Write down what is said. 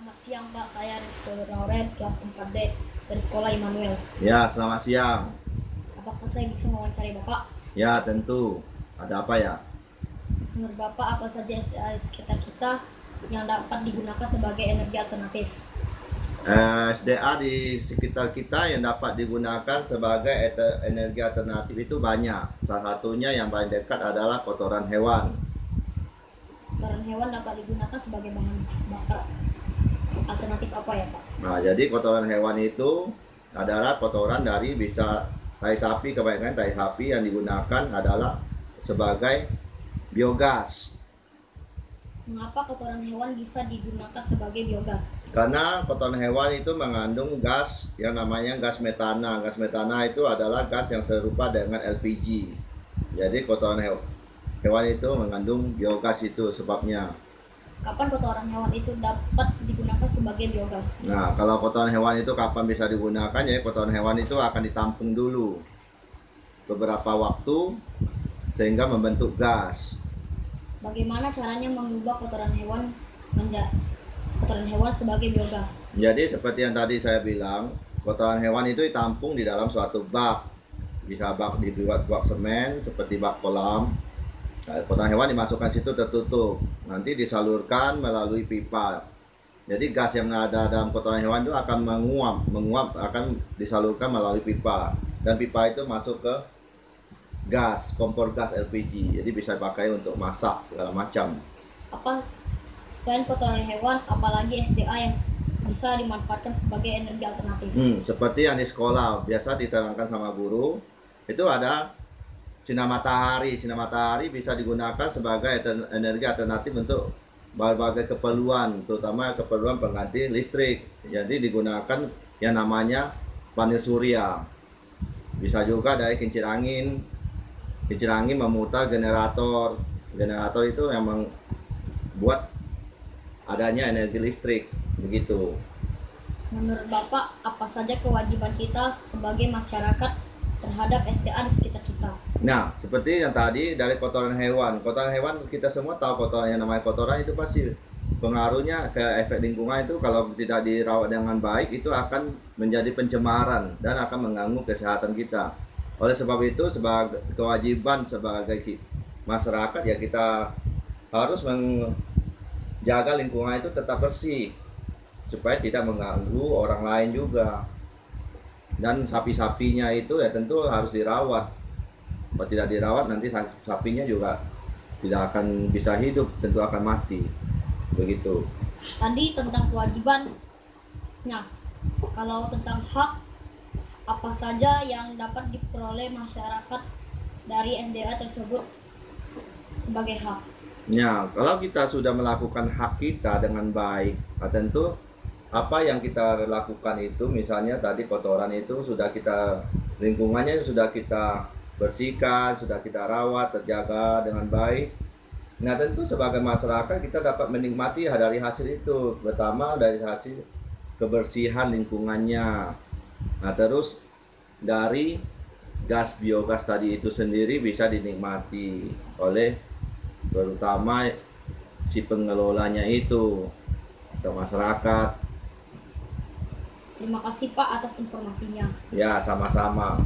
Selamat siang Pak, saya Rizky Rauret, kelas 4D dari sekolah Immanuel. Ya, selamat siang. Apakah saya bisa mewawancari Bapak? Ya, tentu. Ada apa ya? Menurut Bapak, apa saja SDA sekitar kita yang dapat digunakan sebagai energi alternatif? SDA di sekitar kita yang dapat digunakan sebagai energi alternatif itu banyak. Salah satunya yang paling dekat adalah kotoran hewan. Kotoran hewan dapat digunakan sebagai bahan bakar alternatif apa ya Pak? Nah, jadi kotoran hewan itu adalah kotoran dari bisa tai sapi, kebanyakan tai sapi yang digunakan adalah sebagai biogas. Mengapa kotoran hewan bisa digunakan sebagai biogas? Karena kotoran hewan itu mengandung gas yang namanya gas metana. Gas metana itu adalah gas yang serupa dengan LPG. Jadi kotoran hewan itu mengandung biogas, itu sebabnya. Kapan kotoran hewan itu dapat digunakan sebagai biogas? Nah, kalau kotoran hewan itu kapan bisa digunakan? Ya, kotoran hewan itu akan ditampung dulu beberapa waktu sehingga membentuk gas. Bagaimana caranya mengubah kotoran hewan sebagai biogas? Jadi seperti yang tadi saya bilang, kotoran hewan itu ditampung di dalam suatu bak. Bisa bak dibuat bak semen seperti bak kolam. Nah, kotoran hewan dimasukkan situ tertutup. Nanti disalurkan melalui pipa. Jadi gas yang ada dalam kotoran hewan itu akan menguap akan disalurkan melalui pipa. Dan pipa itu masuk ke gas, kompor gas LPG. Jadi bisa dipakai untuk masak segala macam. Apa selain kotoran hewan, apalagi SDA yang bisa dimanfaatkan sebagai energi alternatif? Seperti yang di sekolah biasa diterangkan sama guru, itu ada sinar matahari. Sinar matahari bisa digunakan sebagai energi alternatif untuk berbagai keperluan, terutama keperluan pengganti listrik. Jadi digunakan yang namanya panel surya. Bisa juga dari kincir angin. Kincir angin memutar generator. Generator itu yang membuat adanya energi listrik, begitu. Menurut Bapak, apa saja kewajiban kita sebagai masyarakat terhadap SDA di sekitar kita? Nah, seperti yang tadi dari kotoran hewan. Kotoran hewan kita semua tahu, kotoran yang namanya kotoran itu pasti pengaruhnya ke efek lingkungan itu kalau tidak dirawat dengan baik itu akan menjadi pencemaran dan akan mengganggu kesehatan kita. Oleh sebab itu, sebagai kewajiban sebagai masyarakat ya kita harus menjaga lingkungan itu tetap bersih supaya tidak mengganggu orang lain juga. Dan sapi-sapinya itu ya tentu harus dirawat. Kalau tidak dirawat nanti sapinya juga tidak akan bisa hidup, tentu akan mati. Begitu. Tadi tentang kewajiban. Nah, kalau tentang hak, apa saja yang dapat diperoleh masyarakat dari SDA tersebut sebagai hak? Ya, kalau kita sudah melakukan hak kita dengan baik, tentu apa yang kita lakukan itu, misalnya tadi kotoran itu sudah kita, lingkungannya sudah kita bersihkan, sudah kita rawat, terjaga dengan baik. Nah, tentu sebagai masyarakat kita dapat menikmati dari hasil itu, pertama dari hasil kebersihan lingkungannya. Nah, terus dari gas biogas tadi itu sendiri bisa dinikmati oleh terutama si pengelolanya itu atau masyarakat. Terima kasih Pak atas informasinya. Ya, sama-sama.